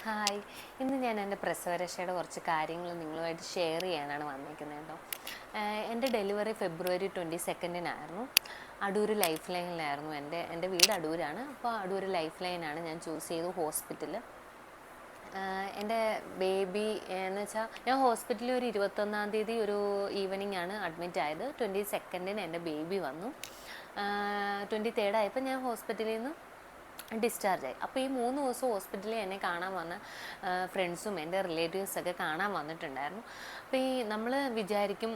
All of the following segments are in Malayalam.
ഹായ്, ഇന്ന് ഞാൻ എൻ്റെ പ്രസവരക്ഷയുടെ കുറച്ച് കാര്യങ്ങൾ നിങ്ങളുമായിട്ട് ഷെയർ ചെയ്യാനാണ് വന്നിരിക്കുന്നത് കേട്ടോ. എൻ്റെ ഡെലിവറി ഫെബ്രുവരി 22-നായിരുന്നു. അടൂർ ലൈഫ് ലൈനിലായിരുന്നു. എൻ്റെ വീട് അടൂരാണ്. അപ്പോൾ അടൂർ ലൈഫ് ലൈനാണ് ഞാൻ ചൂസ് ചെയ്തു ഹോസ്പിറ്റൽ. എൻ്റെ ബേബി എന്ന് വെച്ചാൽ ഞാൻ ഹോസ്പിറ്റലിൽ ഒരു 21-ാം തീയതി ഒരു ഈവനിങ് ആണ് അഡ്മിറ്റ് ആയത്. 22-ന് എൻ്റെ ബേബി വന്നു. 23 ആയപ്പോൾ ഞാൻ ഹോസ്പിറ്റലിൽ നിന്ന് ഡിസ്ചാർജായി. അപ്പോൾ ഈ 3 ദിവസം ഹോസ്പിറ്റലിൽ എന്നെ കാണാൻ വന്ന ഫ്രണ്ട്സും എൻ്റെ റിലേറ്റീവ്സൊക്കെ കാണാൻ വന്നിട്ടുണ്ടായിരുന്നു. അപ്പോൾ ഈ നമ്മൾ വിചാരിക്കും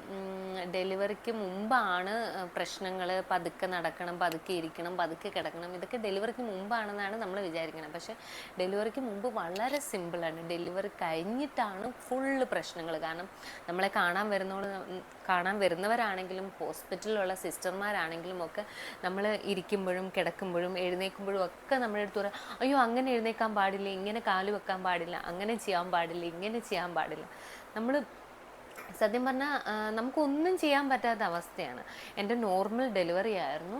ഡെലിവറിക്ക് മുമ്പാണ് പ്രശ്നങ്ങൾ, പതുക്കെ നടക്കണം, പതുക്കെ ഇരിക്കണം, പതുക്കെ കിടക്കണം, ഇതൊക്കെ ഡെലിവറിക്ക് മുമ്പാണെന്നാണ് നമ്മൾ വിചാരിക്കുന്നത്. പക്ഷേ ഡെലിവറിക്ക് മുമ്പ് വളരെ സിമ്പിളാണ്. ഡെലിവറി കഴിഞ്ഞിട്ടാണ് ഫുള്ള് പ്രശ്നങ്ങൾ. കാരണം നമ്മളെ കാണാൻ വരുന്നവരാണെങ്കിലും ഹോസ്പിറ്റലിലുള്ള സിസ്റ്റർമാരാണെങ്കിലും ഒക്കെ നമ്മൾ ഇരിക്കുമ്പോഴും കിടക്കുമ്പോഴും എഴുന്നേൽക്കുമ്പോഴും ഒക്കെ നമ്മുടെ അടുത്ത് പറയാം, അയ്യോ അങ്ങനെ എഴുന്നേൽക്കാൻ പാടില്ല, ഇങ്ങനെ കാല് വെക്കാൻ പാടില്ല, അങ്ങനെ ചെയ്യാൻ പാടില്ല, ഇങ്ങനെ ചെയ്യാൻ പാടില്ല. നമ്മൾ സത്യം പറഞ്ഞാൽ നമുക്കൊന്നും ചെയ്യാൻ പറ്റാത്ത അവസ്ഥയാണ്. എൻ്റെ നോർമൽ ഡെലിവറി ആയിരുന്നു.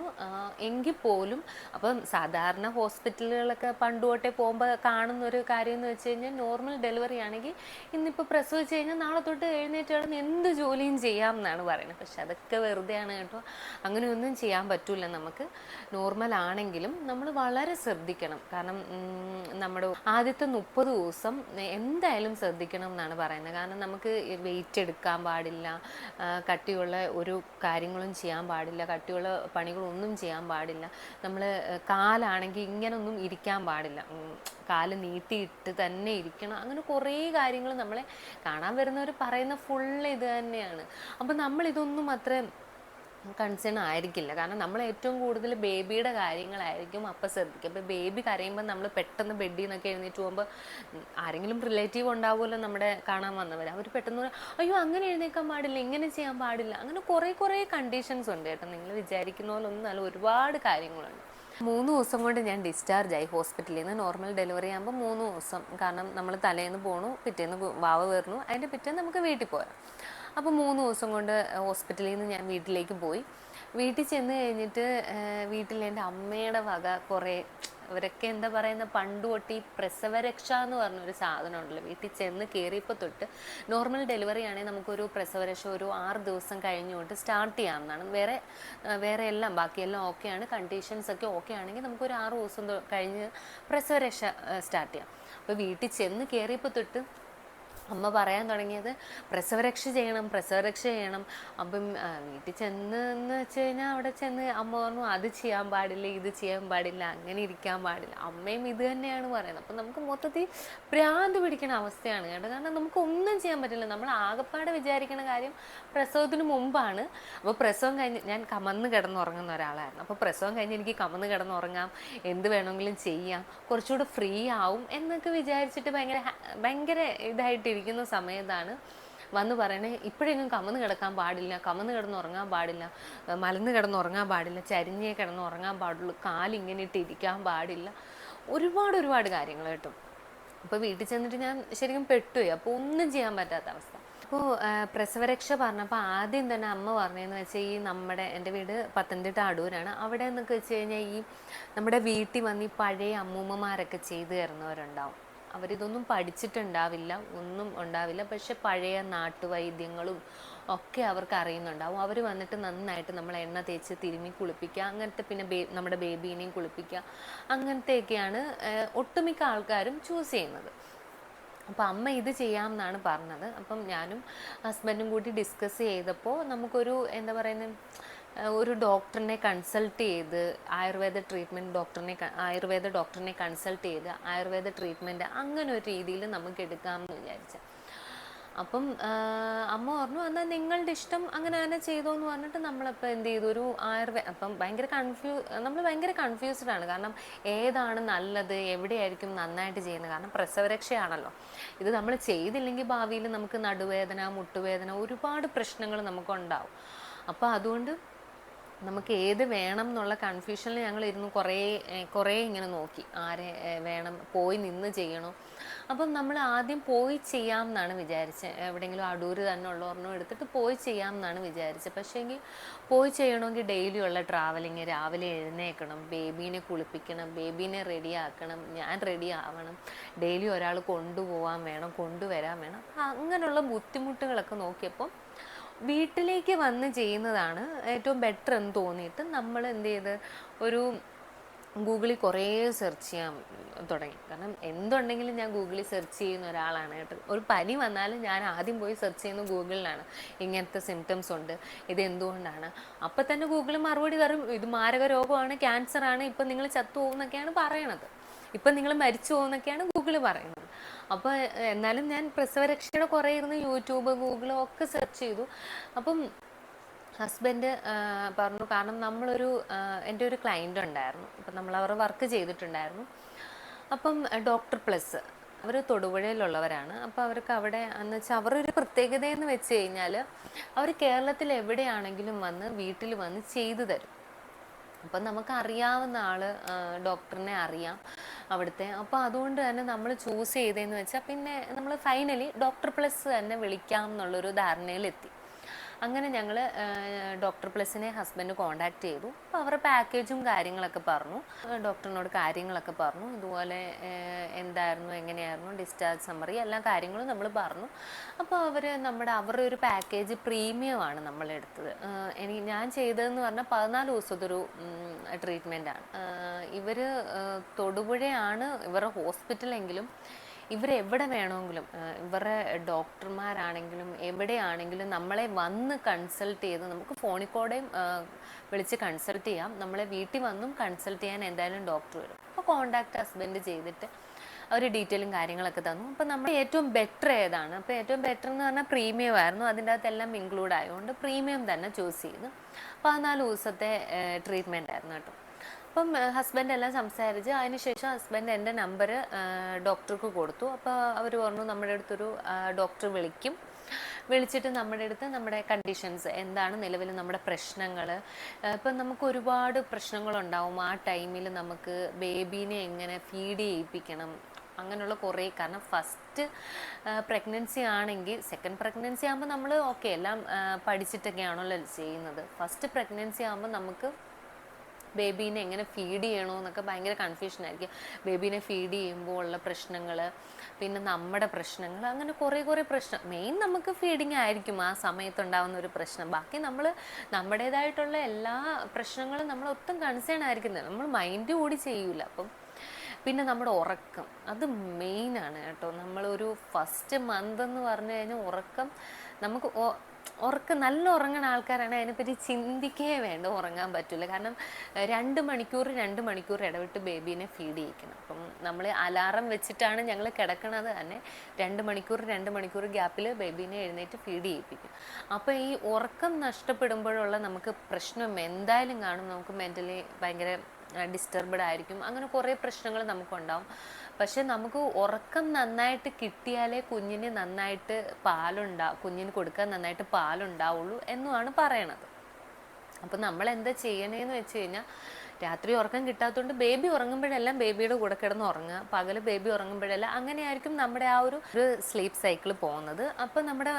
എങ്കിൽ പോലും അപ്പം സാധാരണ ഹോസ്പിറ്റലുകളൊക്കെ പണ്ട് തൊട്ടേ പോകുമ്പോൾ കാണുന്നൊരു കാര്യം എന്ന് വെച്ച് കഴിഞ്ഞാൽ നോർമൽ ഡെലിവറി ആണെങ്കിൽ ഇന്നിപ്പോൾ പ്രസവിച്ച് കഴിഞ്ഞാൽ നാളെ തൊട്ട് എഴുന്നേറ്റ് കിടന്ന് എന്ത് ജോലിയും ചെയ്യാം എന്നാണ് പറയുന്നത്. പക്ഷെ അതൊക്കെ വെറുതെയാണ് കേട്ടോ. അങ്ങനെയൊന്നും ചെയ്യാൻ പറ്റില്ല നമുക്ക്. നോർമൽ ആണെങ്കിലും നമ്മൾ വളരെ ശ്രദ്ധിക്കണം. കാരണം നമ്മുടെ ആദ്യത്തെ 30 ദിവസം എന്തായാലും ശ്രദ്ധിക്കണം എന്നാണ് പറയുന്നത്. കാരണം നമുക്ക് വെയിറ്റ് എടുക്കാൻ പാടില്ല, കട്ടിയുള്ള ഒരു കാര്യങ്ങളും ചെയ്യാൻ പാടില്ല, കട്ടിയുള്ള പണികളൊന്നും ചെയ്യാൻ പാടില്ല. നമ്മൾ കാലാണെങ്കിൽ ഇങ്ങനൊന്നും ഇരിക്കാൻ പാടില്ല, കാല് നീട്ടിയിട്ട് തന്നെ ഇരിക്കണം. അങ്ങനെ കുറേ കാര്യങ്ങൾ നമ്മളെ കാണാൻ വരുന്നവർ പറയുന്ന ഫുള്ള് ഇത് തന്നെയാണ്. അപ്പം നമ്മളിതൊന്നും അത്ര കൺസേൺ ആയിരിക്കില്ല. കാരണം നമ്മൾ ഏറ്റവും കൂടുതൽ ബേബിയുടെ കാര്യങ്ങളായിരിക്കും അപ്പം ശ്രദ്ധിക്കുക. അപ്പോൾ ബേബി കരയുമ്പോൾ നമ്മൾ പെട്ടെന്ന് ബെഡിൽ നിന്നൊക്കെ എഴുന്നേറ്റ് പോകുമ്പോൾ ആരെങ്കിലും റിലേറ്റീവ് ഉണ്ടാവുമല്ലോ നമ്മുടെ കാണാൻ വന്നവർ, അവർ പെട്ടെന്ന് പറയും, അയ്യോ അങ്ങനെ എഴുന്നേക്കാൻ പാടില്ല, ഇങ്ങനെ ചെയ്യാൻ പാടില്ല. അങ്ങനെ കുറേ കണ്ടീഷൻസ് ഉണ്ട് കേട്ടോ. നിങ്ങൾ വിചാരിക്കുന്ന പോലെ ഒന്നും അല്ല, ഒരുപാട് കാര്യങ്ങളുണ്ട്. 3 ദിവസം കൊണ്ട് ഞാൻ ഡിസ്ചാർജായി ഹോസ്പിറ്റലിൽ നിന്ന്. നോർമൽ ഡെലിവറി ആകുമ്പോൾ 3 ദിവസം. കാരണം നമ്മൾ തലേന്ന് പോണു, പിറ്റേന്ന് വാവ വരുന്നു, അതിൻ്റെ പിറ്റേന്ന് നമുക്ക് വീട്ടിൽ പോരാം. അപ്പോൾ 3 ദിവസം കൊണ്ട് ഹോസ്പിറ്റലിൽ നിന്ന് ഞാൻ വീട്ടിലേക്ക് പോയി. വീട്ടിൽ ചെന്ന് കഴിഞ്ഞിട്ട് വീട്ടിൽ എൻ്റെ അമ്മയുടെ വക കുറേ, ഇവരൊക്കെ എന്താ പറയുന്ന, പണ്ട് തൊട്ട് ഈ പ്രസവരക്ഷ എന്ന് പറഞ്ഞൊരു സാധനം ഉണ്ടല്ലോ. വീട്ടിൽ ചെന്ന് കയറിയപ്പോൾ തൊട്ട് നോർമൽ ഡെലിവറി ആണെങ്കിൽ നമുക്കൊരു പ്രസവരക്ഷ ഒരു 6 ദിവസം കഴിഞ്ഞുകൊണ്ട് സ്റ്റാർട്ട് ചെയ്യാവുന്നതാണ്. വേറെ എല്ലാം ബാക്കിയെല്ലാം ഓക്കെയാണ്, കണ്ടീഷൻസ് ഒക്കെ ഓക്കെ ആണെങ്കിൽ നമുക്കൊരു 6 ദിവസം കഴിഞ്ഞ് പ്രസവരക്ഷ സ്റ്റാർട്ട് ചെയ്യാം. അപ്പോൾ വീട്ടിൽ ചെന്ന് കയറിയപ്പോൾ തൊട്ട് അമ്മ പറയാൻ തുടങ്ങിയത് പ്രസവരക്ഷ ചെയ്യണം. അപ്പം വീട്ടിൽ ചെന്ന് വെച്ച് കഴിഞ്ഞാൽ അവിടെ ചെന്ന് അമ്മ പറഞ്ഞു, അത് ചെയ്യാൻ പാടില്ല, ഇത് ചെയ്യാൻ പാടില്ല, അങ്ങനെ ഇരിക്കാൻ പാടില്ല. അമ്മയും ഇത് തന്നെയാണ് പറയുന്നത്. അപ്പം നമുക്ക് മൊത്തത്തിൽ ഭ്രാന്ത് പിടിക്കുന്ന അവസ്ഥയാണ് കേട്ടോ. കാരണം നമുക്കൊന്നും ചെയ്യാൻ പറ്റില്ല. നമ്മൾ ആകെപ്പാടെ വിചാരിക്കുന്ന കാര്യം പ്രസവത്തിന് മുമ്പാണ്. അപ്പോൾ പ്രസവം കഴിഞ്ഞ് ഞാൻ കമന്ന് കിടന്നുറങ്ങുന്ന ഒരാളായിരുന്നു. അപ്പോൾ പ്രസവം കഴിഞ്ഞ് എനിക്ക് കമന്ന് കിടന്നുറങ്ങാം, എന്ത് വേണമെങ്കിലും ചെയ്യാം, കുറച്ചുകൂടെ ഫ്രീ ആവും എന്നൊക്കെ വിചാരിച്ചിട്ട് ഭയങ്കര ഇതായിട്ട് ഇരിക്കുന്ന സമയത്താണ് വന്ന് പറയണേ, ഇപ്പോഴെങ്കിലും കമന്ന് കിടക്കാൻ പാടില്ല, കമന്ന് കിടന്നുറങ്ങാൻ പാടില്ല, മലന്ന് കിടന്നുറങ്ങാൻ പാടില്ല, ചരിഞ്ഞേ കിടന്നുറങ്ങാൻ പാടുള്ളൂ, കാലിങ്ങനെ ഇട്ട് ഇരിക്കാൻ പാടില്ല, ഒരുപാട് കാര്യങ്ങൾ കേട്ടോ. അപ്പോൾ വീട്ടിൽ ചെന്നിട്ട് ഞാൻ ശരിക്കും പെട്ടുപോയി. അപ്പോൾ ഒന്നും ചെയ്യാൻ പറ്റാത്ത അവസ്ഥ. അപ്പോൾ പ്രസവരക്ഷ പറഞ്ഞപ്പോൾ ആദ്യം തന്നെ അമ്മ പറഞ്ഞതെന്ന് വെച്ചാൽ എൻ്റെ വീട് പത്തനംതിട്ട അടൂരാണ്. അവിടെ എന്നൊക്കെ വെച്ച് കഴിഞ്ഞാൽ നമ്മുടെ വീട്ടിൽ വന്ന് ഈ പഴയ അമ്മൂമ്മമാരൊക്കെ ചെയ്തു തരുന്നവരുണ്ടാവും. അവരിതൊന്നും പഠിച്ചിട്ടുണ്ടാവില്ല, ഒന്നും ഉണ്ടാവില്ല. പക്ഷെ പഴയ നാട്ടുവൈദ്യങ്ങളും ഒക്കെ അവർക്ക് അറിയുന്നുണ്ടാവും. അവർ വന്നിട്ട് നന്നായിട്ട് നമ്മൾ എണ്ണ തേച്ച് തിരുമ്മി കുളിപ്പിക്കുക, അങ്ങനത്തെ പിന്നെ നമ്മുടെ ബേബീനെയും കുളിപ്പിക്കുക, അങ്ങനത്തെയൊക്കെയാണ് ഒട്ടുമിക്ക ആൾക്കാരും ചൂസ് ചെയ്യുന്നത്. അപ്പം അമ്മ ഇത് ചെയ്യാമെന്നാണ് പറഞ്ഞത്. അപ്പം ഞാനും ഹസ്ബൻഡും കൂടി ഡിസ്കസ് ചെയ്തപ്പോൾ നമുക്കൊരു എന്താ പറയുന്നത്, ഒരു ഡോക്ടറിനെ കൺസൾട്ട് ചെയ്ത് ആയുർവേദ ഡോക്ടറിനെ കൺസൾട്ട് ചെയ്ത് ആയുർവേദ ട്രീറ്റ്മെൻറ്റ് അങ്ങനെ ഒരു രീതിയിൽ നമുക്ക് എടുക്കാമെന്ന് വിചാരിച്ചു. അപ്പം അമ്മ പറഞ്ഞു, എന്നാൽ നിങ്ങളുടെ ഇഷ്ടം അങ്ങനെ തന്നെ ചെയ്തോ എന്ന് പറഞ്ഞിട്ട് നമ്മളപ്പോൾ എന്ത് ചെയ്തു, ഒരു അപ്പം നമ്മൾ ഭയങ്കര കൺഫ്യൂസ്ഡ് ആണ്. കാരണം ഏതാണ് നല്ലത്, എവിടെയായിരിക്കും നന്നായിട്ട് ചെയ്യുന്നത്. കാരണം പ്രസവരക്ഷയാണല്ലോ ഇത്. നമ്മൾ ചെയ്തില്ലെങ്കിൽ ഭാവിയിൽ നമുക്ക് നടുവേദന, മുട്ടുവേദന, ഒരുപാട് പ്രശ്നങ്ങൾ നമുക്കുണ്ടാവും. അപ്പോൾ അതുകൊണ്ട് നമുക്ക് ഏത് വേണം എന്നുള്ള കൺഫ്യൂഷനിൽ ഞങ്ങൾ ഇരുന്ന് കുറേ ഇങ്ങനെ നോക്കി ആരെ വേണം, പോയി നിന്ന് ചെയ്യണോ. അപ്പം നമ്മൾ ആദ്യം പോയി ചെയ്യാം എന്നാണ് വിചാരിച്ചത്. എവിടെയെങ്കിലും അടൂർ തന്നെ ഉള്ള ഒരെണ്ണം എടുത്തിട്ട് പോയി ചെയ്യാം എന്നാണ് വിചാരിച്ചത്. പക്ഷേങ്കിൽ പോയി ചെയ്യണമെങ്കിൽ ഡെയിലി ഉള്ള ട്രാവലിങ്, രാവിലെ എഴുന്നേൽക്കണം, ബേബീനെ കുളിപ്പിക്കണം, ബേബീനെ റെഡിയാക്കണം, ഞാൻ റെഡി ആവണം, ഡെയിലി ഒരാൾ കൊണ്ടുപോകാൻ വേണം, കൊണ്ടുവരാൻ വേണം. അങ്ങനെയുള്ള ബുദ്ധിമുട്ടുകളൊക്കെ നോക്കിയപ്പോൾ വീട്ടിലേക്ക് വന്ന് ചെയ്യുന്നതാണ് ഏറ്റവും ബെറ്റർ എന്ന് തോന്നിയിട്ട് നമ്മൾ എന്ത് ചെയ്ത് ഒരു ഗൂഗിളിൽ കുറേ സെർച്ച് ചെയ്യാൻ തുടങ്ങി. കാരണം എന്തുണ്ടെങ്കിലും ഞാൻ ഗൂഗിളിൽ സെർച്ച് ചെയ്യുന്ന ഒരാളാണ് കേട്ടോ. ഒരു പനി വന്നാലും ഞാൻ ആദ്യം പോയി സെർച്ച് ചെയ്യുന്നത് ഗൂഗിളിലാണ്. ഇങ്ങനത്തെ സിംറ്റംസ് ഉണ്ട്, ഇത് എന്തുകൊണ്ടാണ്. അപ്പം തന്നെ ഗൂഗിൾ മറുപടി തരും, ഇത് മാരക രോഗമാണ്, ക്യാൻസറാണ്, ഇപ്പം നിങ്ങൾ ചത്തു പോകുന്നൊക്കെയാണ് പറയണത്, ഇപ്പം നിങ്ങൾ മരിച്ചു പോകുന്നൊക്കെയാണ് ഗൂഗിൾ പറയുന്നത്. അപ്പോൾ എന്നാലും ഞാൻ പ്രസവരക്ഷയുടെ കുറേ ഇരുന്ന് യൂട്യൂബ്, ഗൂഗിളും ഒക്കെ സെർച്ച് ചെയ്തു. അപ്പം ഹസ്ബൻഡ് പറഞ്ഞു, കാരണം എൻ്റെ ഒരു ക്ലയൻ്റ് ഉണ്ടായിരുന്നു, അപ്പം നമ്മൾ അവരുടെ വർക്ക് ചെയ്തിട്ടുണ്ടായിരുന്നു. അപ്പം ഡോക്ടർ പ്ലസ് അവർ തൊടുപുഴയിലുള്ളവരാണ്. അപ്പോൾ അവർക്ക് അവിടെ എന്ന് വെച്ചാൽ അവരൊരു പ്രത്യേകതയെന്ന് വെച്ച് കഴിഞ്ഞാൽ അവർ കേരളത്തിൽ എവിടെയാണെങ്കിലും വന്ന് വീട്ടിൽ വന്ന് ചെയ്തു തരും. അപ്പം നമുക്കറിയാവുന്ന ഡോക്ടറിനെ അറിയാം അവിടുത്തെ. അപ്പോൾ അതുകൊണ്ട് തന്നെ നമ്മൾ ചൂസ് ചെയ്തതെന്ന് വെച്ചാൽ പിന്നെ നമ്മൾ ഫൈനലി ഡോക്ടർ പ്ലസ് തന്നെ വിളിക്കാം എന്നുള്ളൊരു ധാരണയിലെത്തി. അങ്ങനെ ഞങ്ങൾ ഡോക്ടർ പ്ലസിനെ ഹസ്ബൻഡ് കോണ്ടാക്ട് ചെയ്തു. അപ്പോൾ അവരുടെ പാക്കേജും കാര്യങ്ങളൊക്കെ പറഞ്ഞു, ഡോക്ടറിനോട് കാര്യങ്ങളൊക്കെ പറഞ്ഞു, ഇതുപോലെ എന്തായിരുന്നു, എങ്ങനെയായിരുന്നു, ഡിസ്ചാർജ് സമ്മറി, എല്ലാ കാര്യങ്ങളും നമ്മൾ പറഞ്ഞു. അപ്പോൾ അവരുടെ ഒരു പാക്കേജ് പ്രീമിയമാണ് നമ്മളെടുത്തത്. ഞാൻ ചെയ്തതെന്ന് പറഞ്ഞാൽ 14 ദിവസത്തെ ഒരു ട്രീറ്റ്മെൻറ്റാണ്. ഇവർ തൊടുപുഴയാണ് ഇവരുടെ ഹോസ്പിറ്റലെങ്കിലും ഇവരെവിടെ വേണമെങ്കിലും ഇവരുടെ ഡോക്ടർമാരാണെങ്കിലും എവിടെയാണെങ്കിലും നമ്മളെ വന്ന് കൺസൾട്ട് ചെയ്ത്, നമുക്ക് ഫോണിൽ കൂടെയും വിളിച്ച് കൺസൾട്ട് ചെയ്യാം, നമ്മളെ വീട്ടിൽ വന്നും കൺസൾട്ട് ചെയ്യാൻ എന്തായാലും ഡോക്ടർ വരും. അപ്പോൾ കോണ്ടാക്ട് ഹസ്ബൻഡ് ചെയ്തിട്ട് അവർ ഡീറ്റെയിലും കാര്യങ്ങളൊക്കെ തന്നു. അപ്പോൾ നമ്മൾ ഏറ്റവും ബെറ്റർ ഏതാണ്, അപ്പോൾ ഏറ്റവും ബെറ്റർ എന്ന് പറഞ്ഞാൽ പ്രീമിയം ആയിരുന്നു. അതിൻ്റെ അകത്തെല്ലാം ഇൻക്ലൂഡ് ആയതുകൊണ്ട് പ്രീമിയം തന്നെ ചൂസ് ചെയ്തു. 14 ദിവസത്തെ ട്രീറ്റ്മെൻ്റ് ആയിരുന്നു കേട്ടോ. അപ്പം ഹസ്ബൻഡ് എല്ലാം സംസാരിച്ച് അതിനുശേഷം ഹസ്ബൻഡ് എൻ്റെ നമ്പർ ഡോക്ടർക്ക് കൊടുത്തു. അപ്പോൾ അവർ പറഞ്ഞു നമ്മുടെ അടുത്തൊരു ഡോക്ടർ വിളിച്ചിട്ട് നമ്മുടെ കണ്ടീഷൻസ് എന്താണ്, നിലവിൽ നമ്മുടെ പ്രശ്നങ്ങൾ, ഇപ്പം നമുക്ക് ഒരുപാട് പ്രശ്നങ്ങളുണ്ടാവും ആ ടൈമിൽ. നമുക്ക് ബേബീനെ എങ്ങനെ ഫീഡ് ചെയ്യിപ്പിക്കണം, അങ്ങനെയുള്ള കുറേ, കാരണം ഫസ്റ്റ് പ്രഗ്നൻസി ആണെങ്കിൽ, സെക്കൻഡ് പ്രഗ്നൻസി ആകുമ്പോൾ നമ്മൾ ഓക്കെ എല്ലാം പഠിച്ചിട്ടൊക്കെയാണല്ലോ ചെയ്യുന്നത്. ഫസ്റ്റ് പ്രഗ്നൻസി ആകുമ്പോൾ നമുക്ക് ബേബീനെ എങ്ങനെ ഫീഡ് ചെയ്യണമെന്നൊക്കെ ഭയങ്കര കൺഫ്യൂഷനായിരിക്കും. ബേബീനെ ഫീഡ് ചെയ്യുമ്പോൾ ഉള്ള പ്രശ്നങ്ങൾ, പിന്നെ നമ്മുടെ പ്രശ്നങ്ങൾ, അങ്ങനെ കുറേ പ്രശ്നം. മെയിൻ നമുക്ക് ഫീഡിങ് ആയിരിക്കും ആ സമയത്തുണ്ടാകുന്ന ഒരു പ്രശ്നം. ബാക്കി നമ്മുടേതായിട്ടുള്ള എല്ലാ പ്രശ്നങ്ങളും നമ്മൾ ഒട്ടും കൺസേൺ ആയിരിക്കുന്നത്, നമ്മൾ മൈൻഡ് കൂടി ചെയ്യൂല. അപ്പം പിന്നെ നമ്മുടെ ഉറക്കം, അത് മെയിനാണ് കേട്ടോ. നമ്മളൊരു ഫസ്റ്റ് മന്ത് എന്ന് പറഞ്ഞു കഴിഞ്ഞാൽ ഉറക്കം, നമുക്ക് നല്ല ഉറങ്ങുന്ന ആൾക്കാരാണ് അതിനെപ്പറ്റി ചിന്തിക്കേ വേണ്ട, ഉറങ്ങാൻ പറ്റില്ല. കാരണം 2 മണിക്കൂർ ഇടവിട്ട് ബേബീനെ ഫീഡ് ചെയ്യിക്കണം. അപ്പം നമ്മൾ അലാറം വെച്ചിട്ടാണ് ഞങ്ങൾ കിടക്കണത് തന്നെ. 2 മണിക്കൂർ ഗ്യാപ്പിൽ ബേബീനെ എഴുന്നേറ്റ് ഫീഡ് ചെയ്യിപ്പിക്കും. അപ്പോൾ ഈ ഉറക്കം നഷ്ടപ്പെടുമ്പോഴുള്ള നമുക്ക് പ്രശ്നം എന്തായാലും കാണും. നമുക്ക് മെൻ്റലി ഭയങ്കര ഡിസ്റ്റർബ്ഡ് ആയിരിക്കും. അങ്ങനെ കുറേ പ്രശ്നങ്ങൾ നമുക്കുണ്ടാവും. പക്ഷെ നമുക്ക് ഉറക്കം നന്നായിട്ട് കിട്ടിയാലേ കുഞ്ഞിന് കൊടുക്കാൻ നന്നായിട്ട് പാലുണ്ടാവുള്ളൂ എന്നുമാണ് പറയണത്. അപ്പം നമ്മൾ എന്താ ചെയ്യണേന്ന് വെച്ച് കഴിഞ്ഞാൽ, രാത്രി ഉറക്കം കിട്ടാത്തതുകൊണ്ട് ബേബി ഉറങ്ങുമ്പോഴെല്ലാം ബേബിയുടെ കൂടെ കിടന്ന് ഉറങ്ങുക, പകൽ ബേബി ഉറങ്ങുമ്പോഴെല്ലാം, അങ്ങനെയായിരിക്കും നമ്മുടെ ആ ഒരു സ്ലീപ്പ് സൈക്കിൾ പോകുന്നത്. അപ്പം നമ്മുടെ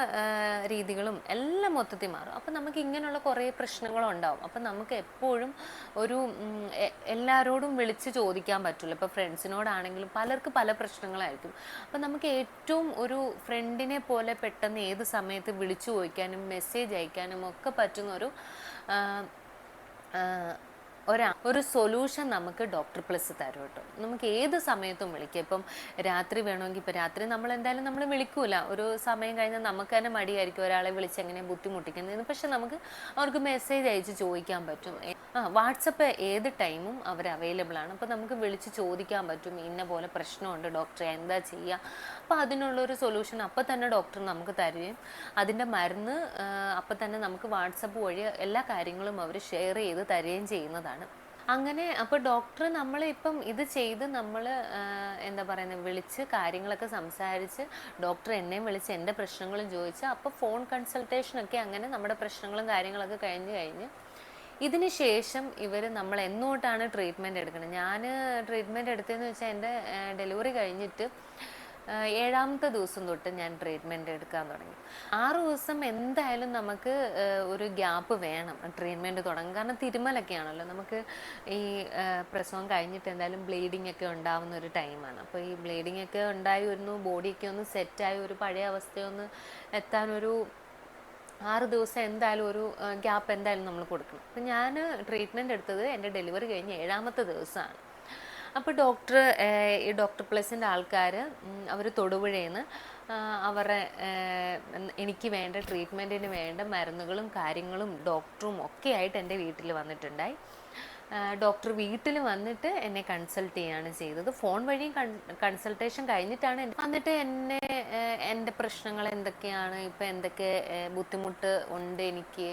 രീതികളും എല്ലാം മൊത്തത്തിൽ മാറും. അപ്പം നമുക്ക് ഇങ്ങനെയുള്ള കുറേ പ്രശ്നങ്ങളുണ്ടാവും. അപ്പം നമുക്ക് എപ്പോഴും എല്ലാവരോടും വിളിച്ച് ചോദിക്കാൻ പറ്റില്ല. ഇപ്പോൾ ഫ്രണ്ട്സിനോടാണെങ്കിലും പലർക്ക് പല പ്രശ്നങ്ങളായിരിക്കും. അപ്പം നമുക്ക് ഏറ്റവും ഒരു ഫ്രണ്ടിനെ പോലെ പെട്ടെന്ന് ഏത് സമയത്ത് വിളിച്ചു ചോദിക്കാനും മെസ്സേജ് അയക്കാനും ഒക്കെ പറ്റുന്ന ഒരു സൊല്യൂഷൻ നമുക്ക് ഡോക്ടർ പ്ലസ് തരും കേട്ടോ. നമുക്ക് ഏത് സമയത്തും വിളിക്കാം. ഇപ്പം രാത്രി വേണമെങ്കിൽ, ഇപ്പം രാത്രി നമ്മൾ വിളിക്കൂല, ഒരു സമയം കഴിഞ്ഞാൽ നമുക്ക് തന്നെ മടിയായിരിക്കും ഒരാളെ വിളിച്ച് എങ്ങനെ ബുദ്ധിമുട്ടിക്കുന്നതെന്ന്. പക്ഷെ നമുക്ക് അവർക്ക് മെസ്സേജ് അയച്ച് ചോദിക്കാൻ പറ്റും. വാട്സപ്പ് ഏത് ടൈമും അവർ അവൈലബിൾ ആണ്. അപ്പോൾ നമുക്ക് വിളിച്ച് ചോദിക്കാൻ പറ്റും, ഇന്ന പോലെ പ്രശ്നമുണ്ട് ഡോക്ടറെ, എന്താ ചെയ്യുക. അപ്പോൾ അതിനുള്ളൊരു സൊല്യൂഷൻ അപ്പം തന്നെ ഡോക്ടർ നമുക്ക് തരുകയും അതിൻ്റെ മരുന്ന് അപ്പം തന്നെ നമുക്ക് വാട്സപ്പ് വഴി എല്ലാ കാര്യങ്ങളും അവർ ഷെയർ ചെയ്ത് തരുകയും ചെയ്യുന്നതാണ്. അങ്ങനെ അപ്പോൾ ഡോക്ടർ നമ്മളിപ്പം ഇത് ചെയ്ത് നമ്മൾ എന്താ പറയുന്നത്, വിളിച്ച് കാര്യങ്ങളൊക്കെ സംസാരിച്ച്, ഡോക്ടർ എന്നെയും വിളിച്ച് എൻ്റെ പ്രശ്നങ്ങളും ചോദിച്ച്, അപ്പോൾ ഫോൺ കൺസൾട്ടേഷനൊക്കെ അങ്ങനെ നമ്മുടെ പ്രശ്നങ്ങളും കാര്യങ്ങളൊക്കെ കഴിഞ്ഞ് ഇതിന് ശേഷം ഇവർ നമ്മൾ എന്നോട്ടാണ് ട്രീറ്റ്മെൻറ്റ് എടുക്കുന്നത്. ഞാൻ ട്രീറ്റ്മെൻറ്റ് എടുത്തതെന്ന് വെച്ചാൽ എൻ്റെ ഡെലിവറി കഴിഞ്ഞിട്ട് 7ാമത്തെ ദിവസം തൊട്ട് ഞാൻ ട്രീറ്റ്മെൻറ്റ് എടുക്കാൻ തുടങ്ങി. 6 ദിവസം എന്തായാലും നമുക്ക് ഒരു ഗ്യാപ്പ് വേണം ട്രീറ്റ്മെൻറ്റ് തുടങ്ങും. കാരണം തിരുമലൊക്കെ ആണല്ലോ, നമുക്ക് ഈ പ്രസവം കഴിഞ്ഞിട്ട് എന്തായാലും ബ്ലീഡിങ് ഒക്കെ ഉണ്ടാവുന്ന ഒരു ടൈമാണ്. അപ്പോൾ ഈ ബ്ലീഡിങ് ഒക്കെ ഉണ്ടായി വരുന്നു, ബോഡിയൊക്കെ ഒന്ന് സെറ്റായി ഒരു പഴയ അവസ്ഥയൊന്ന് എത്താനൊരു 6 ദിവസം എന്തായാലും ഒരു ഗ്യാപ്പ് എന്തായാലും നമ്മൾ കൊടുക്കണം. അപ്പം ഞാൻ ട്രീറ്റ്മെൻറ്റ് എടുത്തത് എൻ്റെ ഡെലിവറി കഴിഞ്ഞ് 7ാമത്തെ ദിവസമാണ്. അപ്പോൾ ഈ ഡോക്ടർ പ്ലസിൻ്റെ ആൾക്കാർ അവർ തൊടുപുഴയിൽ നിന്ന് അവരുടെ എനിക്ക് വേണ്ട ട്രീറ്റ്മെൻറ്റിന് വേണ്ട മരുന്നുകളും കാര്യങ്ങളും ഡോക്ടറും ഒക്കെ ആയിട്ട് എൻ്റെ വീട്ടിൽ വന്നിട്ടുണ്ടായി. ഡോക്ടർ വീട്ടിൽ വന്നിട്ട് എന്നെ കൺസൾട്ട് ചെയ്യുകയാണ് ചെയ്തത്. ഫോൺ വഴിയും കൺസൾട്ടേഷൻ കഴിഞ്ഞിട്ടാണ് വന്നിട്ട് എൻ്റെ പ്രശ്നങ്ങൾ എന്തൊക്കെയാണ്, ഇപ്പം എന്തൊക്കെ ബുദ്ധിമുട്ട് ഉണ്ട്, എനിക്ക്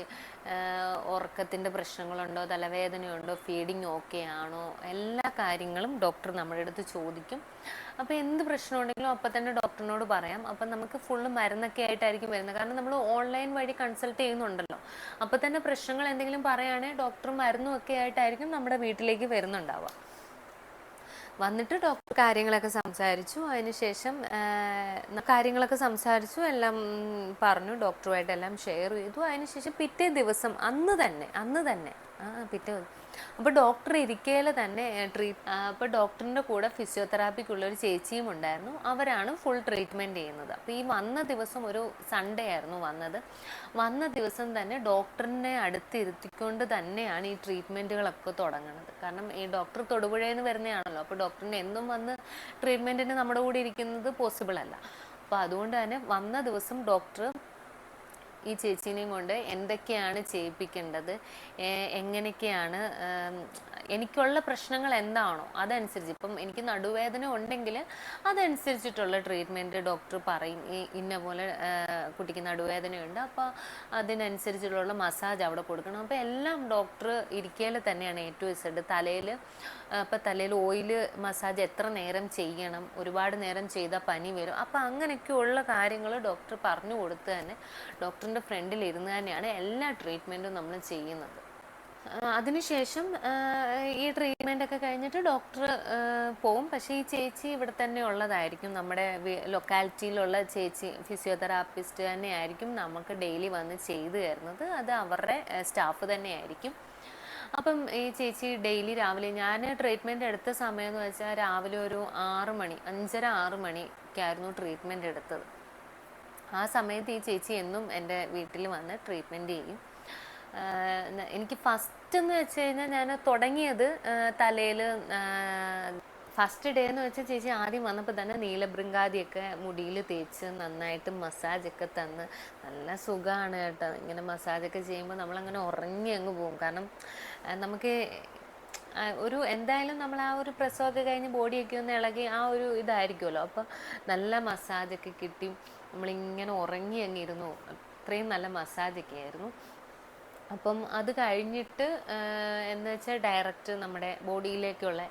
ഉറക്കത്തിൻ്റെ പ്രശ്നങ്ങളുണ്ടോ, തലവേദനയുണ്ടോ, ഫീഡിങ് ഓക്കെ ആണോ, എല്ലാ കാര്യങ്ങളും ഡോക്ടർ നമ്മുടെ അടുത്ത് ചോദിക്കും. അപ്പോൾ എന്ത് പ്രശ്നം ഉണ്ടെങ്കിലും അപ്പം തന്നെ ഡോക്ടറിനോട് പറയാം. അപ്പം നമുക്ക് ഫുള്ള് മരുന്നൊക്കെ ആയിട്ടായിരിക്കും വരുന്നത്. കാരണം നമ്മൾ ഓൺലൈൻ വഴി കൺസൾട്ട് ചെയ്യുന്നുണ്ടല്ലോ. അപ്പം തന്നെ പ്രശ്നങ്ങൾ എന്തെങ്കിലും പറയുകയാണെങ്കിൽ ഡോക്ടർ മരുന്നും ഒക്കെ ആയിട്ടായിരിക്കും നമ്മുടെ വീട്ടിലേക്ക് വരുന്നുണ്ടാവുക. വന്നിട്ട് ഡോക്ടർ കാര്യങ്ങളൊക്കെ സംസാരിച്ചു. അതിനുശേഷം എല്ലാം പറഞ്ഞു, ഡോക്ടറുമായിട്ട് എല്ലാം ഷെയർ ചെയ്തു. അതിനുശേഷം പിറ്റേ ദിവസം അന്ന് തന്നെ പിറ്റേ അപ്പോൾ ഡോക്ടർ ഇരിക്കയിൽ തന്നെ അപ്പോൾ ഡോക്ടറിൻ്റെ കൂടെ ഫിസിയോതെറാപ്പിക്കുള്ള ഒരു ചേച്ചിയും ഉണ്ടായിരുന്നു. അവരാണ് ഫുൾ ട്രീറ്റ്മെൻറ്റ് ചെയ്യുന്നത്. അപ്പോൾ ഈ വന്ന ദിവസം ഒരു സൺഡേ ആയിരുന്നു വന്ന ദിവസം തന്നെ ഡോക്ടറിനെ അടുത്തിരുത്തിക്കൊണ്ട് തന്നെയാണ് ഈ ട്രീറ്റ്മെൻറ്റുകളൊക്കെ തുടങ്ങുന്നത്. കാരണം ഈ ഡോക്ടർ തൊടുപുഴയിൽ നിന്ന് വരുന്നതാണല്ലോ. അപ്പോൾ ഡോക്ടറിന് എന്നും വന്ന് ട്രീറ്റ്മെൻറ്റിന് നമ്മുടെ കൂടെ ഇരിക്കുന്നത് പോസിബിൾ അല്ല. അപ്പോൾ അതുകൊണ്ട് തന്നെ വന്ന ദിവസം ഡോക്ടർ ഈ ചേച്ചീനെയും കൊണ്ട് എന്തൊക്കെയാണ് ചെയ്യിപ്പിക്കേണ്ടത്, എങ്ങനെയൊക്കെയാണ് എനിക്കുള്ള പ്രശ്നങ്ങൾ എന്താണോ അതനുസരിച്ച്, ഇപ്പം എനിക്ക് നടുവേദന ഉണ്ടെങ്കിൽ അതനുസരിച്ചിട്ടുള്ള ട്രീറ്റ്മെൻറ്റ് ഡോക്ടർ പറയും. ഇന്ന പോലെ കുട്ടിക്ക് നടുവേദനയുണ്ട്, അപ്പോൾ അതിനനുസരിച്ചിട്ടുള്ള മസാജ് അവിടെ കൊടുക്കണം. അപ്പോൾ എല്ലാം ഡോക്ടർ ഇരിക്കയിൽ തന്നെയാണ് A to Z. തലയിൽ ഓയിൽ മസാജ് എത്ര നേരം ചെയ്യണം, ഒരുപാട് നേരം ചെയ്താൽ പനി വരും, അപ്പോൾ അങ്ങനെയൊക്കെയുള്ള കാര്യങ്ങൾ ഡോക്ടർ പറഞ്ഞു കൊടുത്ത് തന്നെ ഡോക്ടറിൻ്റെ ഫ്രണ്ടിൽ ഇരുന്ന് തന്നെയാണ് എല്ലാ ട്രീറ്റ്മെൻറ്റും നമ്മൾ ചെയ്യുന്നത്. അതിനുശേഷം ഈ ട്രീറ്റ്മെൻ്റ് ഒക്കെ കഴിഞ്ഞിട്ട് ഡോക്ടർ പോവും. പക്ഷേ ഈ ചേച്ചി ഇവിടെ തന്നെ ഉള്ളതായിരിക്കും, നമ്മുടെ ലൊക്കാലിറ്റിയിലുള്ള ചേച്ചി ഫിസിയോതെറാപ്പിസ്റ്റ് തന്നെയായിരിക്കും നമുക്ക് ഡെയിലി വന്ന് ചെയ്തു തരുന്നത്. അത് അവരുടെ സ്റ്റാഫ് തന്നെയായിരിക്കും. അപ്പം ഈ ചേച്ചി ഡെയിലി രാവിലെ, ഞാൻ ട്രീറ്റ്മെൻറ്റ് എടുത്ത സമയം എന്ന് വെച്ചാൽ രാവിലെ ഒരു 6 മണി, 5:30-6 മണിക്കായിരുന്നു ട്രീറ്റ്മെൻറ്റ് എടുത്തത്. ആ സമയത്ത് ഈ ചേച്ചി എന്നും എൻ്റെ വീട്ടിൽ വന്ന് ട്രീറ്റ്മെൻറ്റ് ചെയ്യും. എനിക്ക് ഫസ്റ്റ് എന്ന് വെച്ച് കഴിഞ്ഞാൽ ഞാൻ തുടങ്ങിയത് തലയിൽ ഫസ്റ്റ് ഡേ എന്ന് വെച്ചാൽ ചേച്ചി ആദ്യം വന്നപ്പോൾ തന്നെ നീലബൃങ്കാതിയൊക്കെ മുടിയിൽ തേച്ച് നന്നായിട്ട് മസാജൊക്കെ തന്ന് നല്ല സുഖമാണ് കേട്ടോ. ഇങ്ങനെ മസാജൊക്കെ ചെയ്യുമ്പോൾ നമ്മളങ്ങനെ ഉറങ്ങി അങ്ങ് പോകും. കാരണം നമുക്ക് ഒരു എന്തായാലും നമ്മൾ ആ ഒരു പ്രസവമൊക്കെ കഴിഞ്ഞ് ബോഡിയൊക്കെ ഒന്ന് ഇളകി ആ ഒരു ഇതായിരിക്കുമല്ലോ. അപ്പോൾ നല്ല മസാജൊക്കെ കിട്ടി നമ്മളിങ്ങനെ ഉറങ്ങി അങ്ങിരുന്നു. അത്രയും നല്ല മസാജൊക്കെ ആയിരുന്നു. അപ്പം അത് കഴിഞ്ഞിട്ട് എന്ന് വെച്ചാൽ ഡയറക്റ്റ് നമ്മുടെ ബോഡിയിലേക്കുള്ള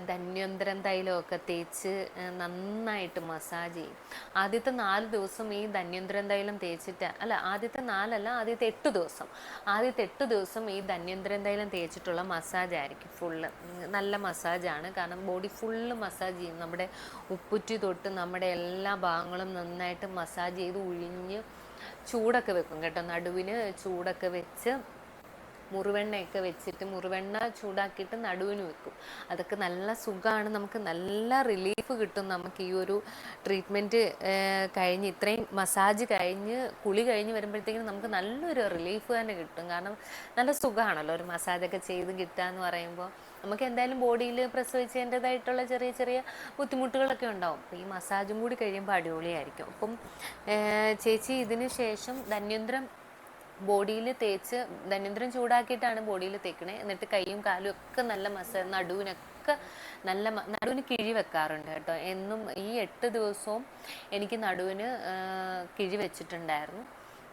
ധന്വന്തരം തൈലമൊക്കെ തേച്ച് നന്നായിട്ട് മസാജ് ചെയ്യും. ആദ്യത്തെ 4 ദിവസം ഈ ധന്വന്തരം തൈലം തേച്ചിട്ട് ആദ്യത്തെ 8 ദിവസം ആദ്യത്തെ 8 ദിവസം ഈ ധന്വന്തരം തൈലം തേച്ചിട്ടുള്ള മസാജ് ആയിരിക്കും. ഫുള്ള് നല്ല മസാജാണ്. കാരണം ബോഡി ഫുള്ള് മസാജ് ചെയ്യും. നമ്മുടെ ഉപ്പുറ്റി തൊട്ട് നമ്മുടെ എല്ലാ ഭാഗങ്ങളും നന്നായിട്ട് മസാജ് ചെയ്ത് ഉഴിഞ്ഞ് ചൂടൊക്കെ വെക്കും കേട്ടോ. നടുവിന് ചൂടൊക്കെ വെച്ച് മുറിവെണ്ണയൊക്കെ വെച്ചിട്ട് മുറിവെണ്ണ ചൂടാക്കിയിട്ട് നടുവിന് വെക്കും. അതൊക്കെ നല്ല സുഖമാണ്. നമുക്ക് നല്ല റിലീഫ് കിട്ടും. നമുക്ക് ഈ ഒരു ട്രീറ്റ്മെൻറ്റ് കഴിഞ്ഞ് ഇത്രയും മസാജ് കഴിഞ്ഞ് കുളി കഴിഞ്ഞ് വരുമ്പോഴത്തേക്കും നമുക്ക് നല്ലൊരു റിലീഫ് തന്നെ കിട്ടും. കാരണം നല്ല സുഖമാണല്ലോ ഒരു മസാജൊക്കെ ചെയ്ത് കിട്ടുക എന്ന് പറയുമ്പോൾ. നമുക്ക് എന്തായാലും ബോഡിയിൽ പ്രസവിച്ചതിൻ്റെതായിട്ടുള്ള ചെറിയ ചെറിയ ബുദ്ധിമുട്ടുകളൊക്കെ ഉണ്ടാവും. അപ്പോൾ ഈ മസാജും കൂടി കഴിയുമ്പോൾ അടിപൊളിയായിരിക്കും. അപ്പം ചേച്ചി ഇതിന് ശേഷം ധന്വന്തരം ബോഡിയിൽ തേച്ച് ധന്വന്തരം ചൂടാക്കിയിട്ടാണ് ബോഡിയിൽ തേക്കണേ. എന്നിട്ട് കൈയും കാലും ഒക്കെ നല്ല നടുവിനൊക്കെ നടുവിന് കിഴി വെക്കാറുണ്ട് കേട്ടോ. എന്നും ഈ 8 ദിവസവും എനിക്ക് നടുവിന് കിഴി വെച്ചിട്ടുണ്ടായിരുന്നു.